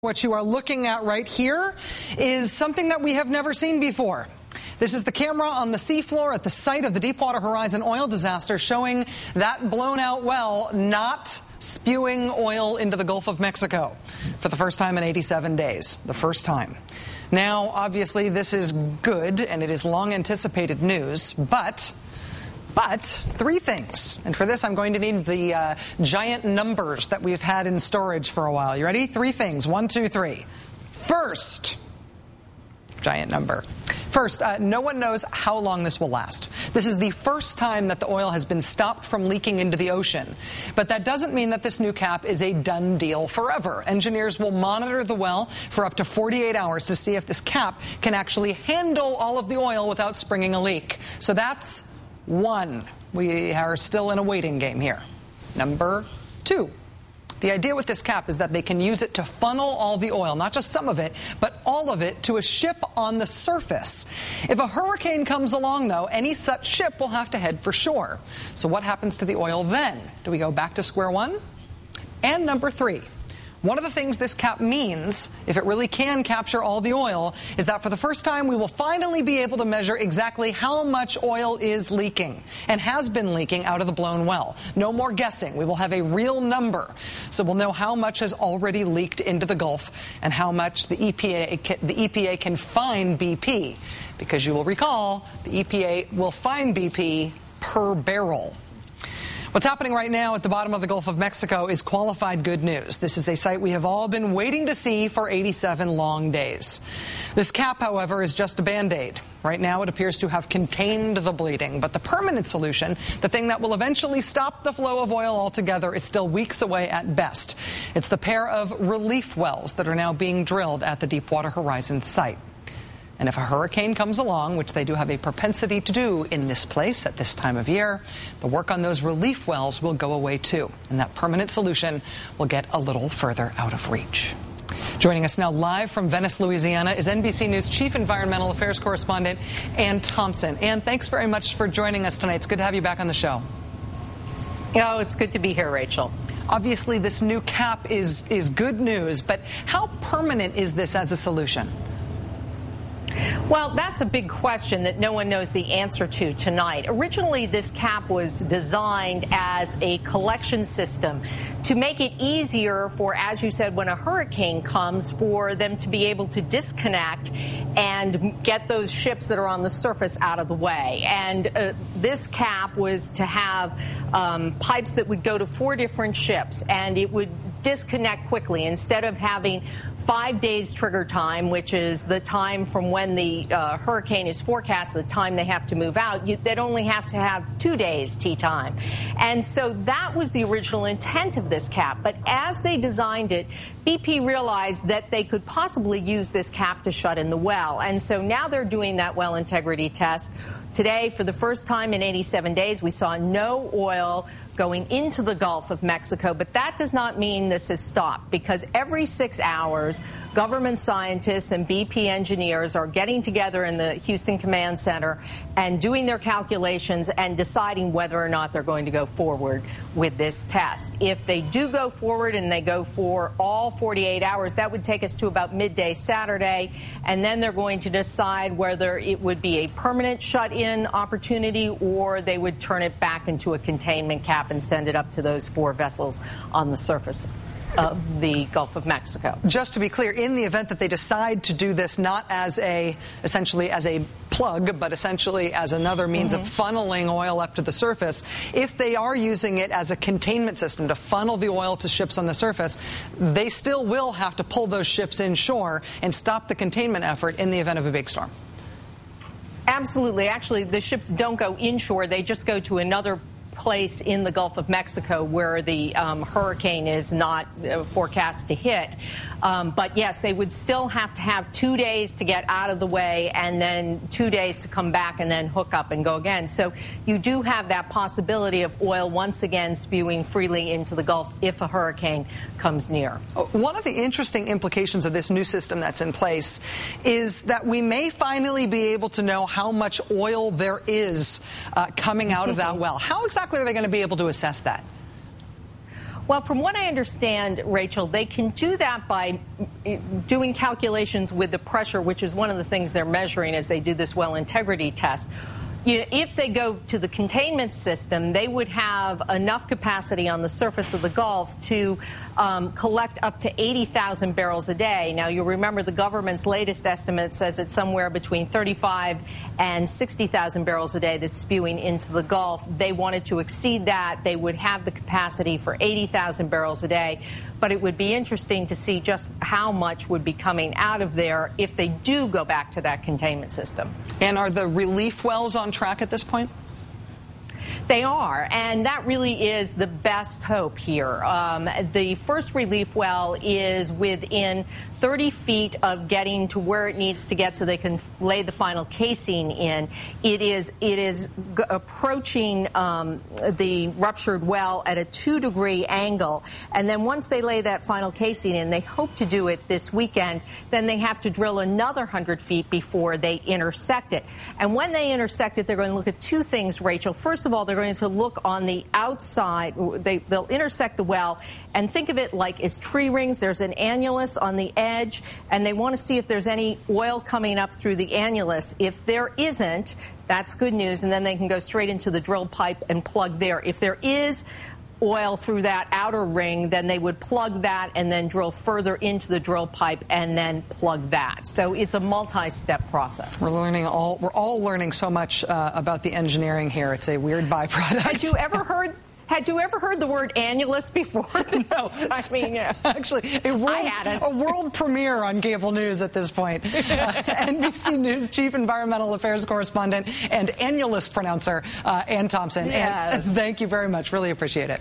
What you are looking at right here is something that we have never seen before. This is the camera on the seafloor at the site of the Deepwater Horizon oil disaster showing that blown out well not spewing oil into the Gulf of Mexico for the first time in 87 days. The first time. Now, obviously, this is good and it is long anticipated news, but three things. And for this, I'm going to need the giant numbers that we've had in storage for a while. You ready? Three things. 1, 2, 3. First, giant number. First, no one knows how long this will last. This is the first time that the oil has been stopped from leaking into the ocean. But that doesn't mean that this new cap is a done deal forever. Engineers will monitor the well for up to 48 hours to see if this cap can actually handle all of the oil without springing a leak. So that's one. We are still in a waiting game here. Number two. The idea with this cap is that they can use it to funnel all the oil, not just some of it, but all of it to a ship on the surface. If a hurricane comes along, though, any such ship will have to head for shore. So what happens to the oil then? Do we go back to square one? And number three. One of the things this cap means, if it really can capture all the oil, is that for the first time we will finally be able to measure exactly how much oil is leaking and has been leaking out of the blown well. No more guessing. We will have a real number. So we'll know how much has already leaked into the Gulf and how much the EPA can fine BP. Because you will recall, the EPA will fine BP per barrel. What's happening right now at the bottom of the Gulf of Mexico is qualified good news. This is a sight we have all been waiting to see for 87 long days. This cap, however, is just a Band-Aid. Right now it appears to have contained the bleeding, but the permanent solution, the thing that will eventually stop the flow of oil altogether, is still weeks away at best. It's the pair of relief wells that are now being drilled at the Deepwater Horizon site. And if a hurricane comes along, which they do have a propensity to do in this place at this time of year, the work on those relief wells will go away too. And that permanent solution will get a little further out of reach. Joining us now live from Venice, Louisiana is NBC News Chief Environmental Affairs Correspondent Ann Thompson. Ann, thanks very much for joining us tonight. It's good to have you back on the show. Oh, it's good to be here, Rachel. Obviously, this new cap is good news, but how permanent is this as a solution? Well, that's a big question that no one knows the answer to tonight. Originally, this cap was designed as a collection system to make it easier for, as you said, when a hurricane comes, for them to be able to disconnect and get those ships that are on the surface out of the way. And this cap was to have pipes that would go to 4 different ships, and it would disconnect quickly. Instead of having 5 days trigger time, which is the time from when the hurricane is forecast, the time they have to move out, they'd only have to have 2 days tea time. And so that was the original intent of this cap. But as they designed it, BP realized that they could possibly use this cap to shut in the well. And so now they're doing that well integrity test. Today, for the first time in 87 days, we saw no oil going into the Gulf of Mexico. But that does not mean this has stopped, because every 6 hours, government scientists and BP engineers are getting together in the Houston Command Center and doing their calculations and deciding whether or not they're going to go forward with this test. If they do go forward and they go for all 48 hours, that would take us to about midday Saturday, and then they're going to decide whether it would be a permanent shut-in opportunity or they would turn it back into a containment cap and send it up to those 4 vessels on the surface of the Gulf of Mexico. Just to be clear, in the event that they decide to do this not as essentially as a plug, but essentially as another means of funneling oil up to the surface, if they are using it as a containment system to funnel the oil to ships on the surface, they still will have to pull those ships inshore and stop the containment effort in the event of a big storm. Absolutely. Actually, the ships don't go inshore. They just go to another place in the Gulf of Mexico where the hurricane is not forecast to hit. But yes, they would still have to have 2 days to get out of the way and then 2 days to come back and then hook up and go again. So you do have that possibility of oil once again spewing freely into the Gulf if a hurricane comes near. One of the interesting implications of this new system that's in place is that we may finally be able to know how much oil there is coming out of that well. How exactly are they going to be able to assess that? Well, from what I understand, Rachel, they can do that by doing calculations with the pressure, which is one of the things they're measuring as they do this well integrity test. If they go to the containment system, they would have enough capacity on the surface of the Gulf to collect up to 80,000 barrels a day. Now, you'll remember the government's latest estimate says it's somewhere between 35 and 60,000 barrels a day that's spewing into the Gulf. They wanted to exceed that. They would have the capacity for 80,000 barrels a day. But it would be interesting to see just how much would be coming out of there if they do go back to that containment system. And are the relief wells on track at this point? They are, and that really is the best hope here. The first relief well is within 30 feet of getting to where it needs to get so they can lay the final casing in. It is approaching the ruptured well at a 2-degree angle, and then once they lay that final casing in, they hope to do it this weekend. Then they have to drill another 100 feet before they intersect it. And when they intersect it, they're going to look at two things, Rachel. First of all, they're going to look on the outside. They'll intersect the well and think of it like as tree rings. There's an annulus on the edge, and they want to see if there's any oil coming up through the annulus. If there isn't, that's good news, and then they can go straight into the drill pipe and plug there. If there is oil through that outer ring, then they would plug that and then drill further into the drill pipe and then plug that. So it's a multi-step process. We're all learning so much about the engineering here. It's a weird byproduct. Had you ever heard the word annulus before? No. I mean, yeah. Actually, a world premiere on cable news at this point. NBC News Chief Environmental Affairs Correspondent and annulus pronouncer, Ann Thompson. Yes. And thank you very much. Really appreciate it.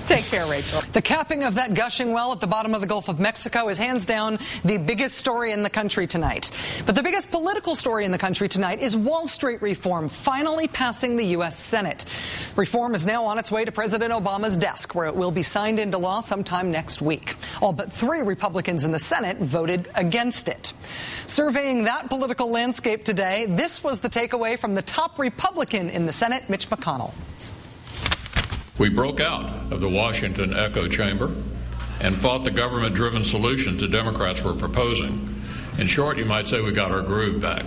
Take care, Rachel. The capping of that gushing well at the bottom of the Gulf of Mexico is hands down the biggest story in the country tonight. But the biggest political story in the country tonight is Wall Street reform finally passing the U.S. Senate. Reform is now on its way to President Obama's desk, where it will be signed into law sometime next week. All but 3 Republicans in the Senate voted against it. Surveying that political landscape today, this was the takeaway from the top Republican in the Senate, Mitch McConnell. We broke out of the Washington echo chamber and fought the government-driven solutions the Democrats were proposing. In short, you might say we got our groove back.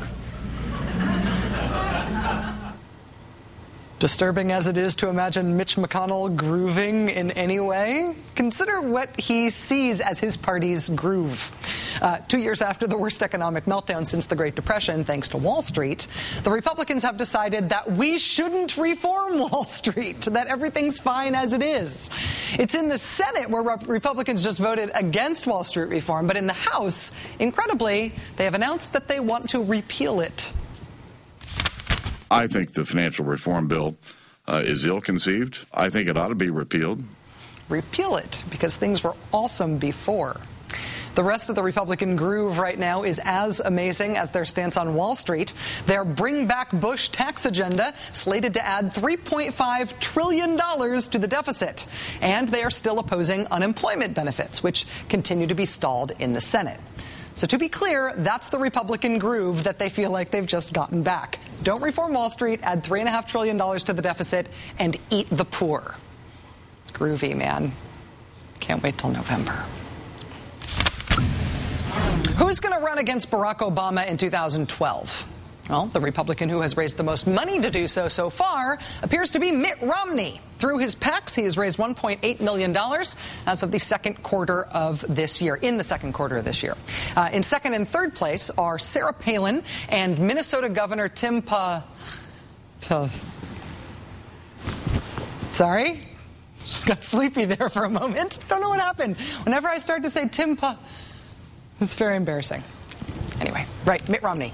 Disturbing as it is to imagine Mitch McConnell grooving in any way, consider what he sees as his party's groove. 2 years after the worst economic meltdown since the Great Depression, thanks to Wall Street, the Republicans have decided that we shouldn't reform Wall Street, that everything's fine as it is. It's in the Senate where Republicans just voted against Wall Street reform, but in the House, incredibly, they have announced that they want to repeal it. I think the financial reform bill is ill-conceived. I think it ought to be repealed. Repeal it, because things were awesome before. The rest of the Republican groove right now is as amazing as their stance on Wall Street. Their Bring Back Bush tax agenda slated to add $3.5 trillion to the deficit. And they are still opposing unemployment benefits, which continue to be stalled in the Senate. So to be clear, that's the Republican groove that they feel like they've just gotten back. Don't reform Wall Street, add $3.5 trillion to the deficit, and eat the poor. Groovy, man. Can't wait till November. Who's going to run against Barack Obama in 2012? Well, the Republican who has raised the most money to do so far appears to be Mitt Romney. Through his PACs, he has raised $1.8 million as of the second quarter of this year, in the second quarter of this year. In second and third place are Sarah Palin and Minnesota Governor Tim Sorry? Just got sleepy there for a moment. Don't know what happened. Whenever I start to say it's very embarrassing. Anyway, right, Mitt Romney.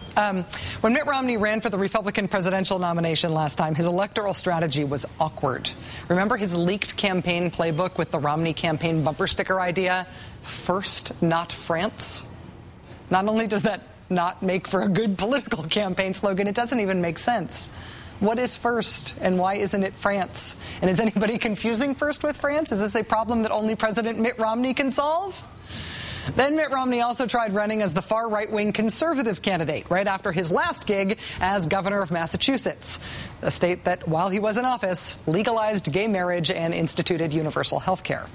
When Mitt Romney ran for the Republican presidential nomination last time, his electoral strategy was awkward. Remember his leaked campaign playbook with the Romney campaign bumper sticker idea? First, not France. Not only does that not make for a good political campaign slogan, it doesn't even make sense. What is first, and why isn't it France? And is anybody confusing first with France? Is this a problem that only President Mitt Romney can solve? Then Mitt Romney also tried running as the far right-wing conservative candidate right after his last gig as governor of Massachusetts, a state that, while he was in office, legalized gay marriage and instituted universal health care.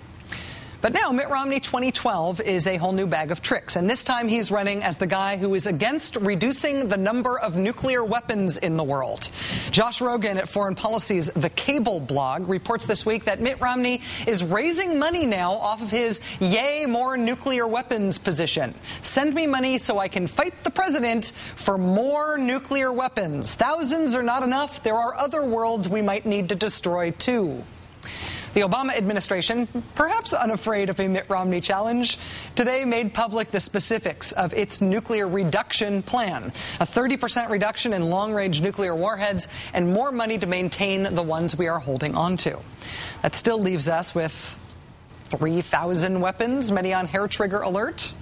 But now Mitt Romney 2012 is a whole new bag of tricks, and this time he's running as the guy who is against reducing the number of nuclear weapons in the world. Josh Rogan at Foreign Policy's The Cable blog reports this week that Mitt Romney is raising money now off of his "yay, more nuclear weapons" position. Send me money so I can fight the president for more nuclear weapons. Thousands are not enough. There are other worlds we might need to destroy too. The Obama administration, perhaps unafraid of a Mitt Romney challenge, today made public the specifics of its nuclear reduction plan, a 30% reduction in long-range nuclear warheads and more money to maintain the ones we are holding on to. That still leaves us with 3,000 weapons, many on hair-trigger alert.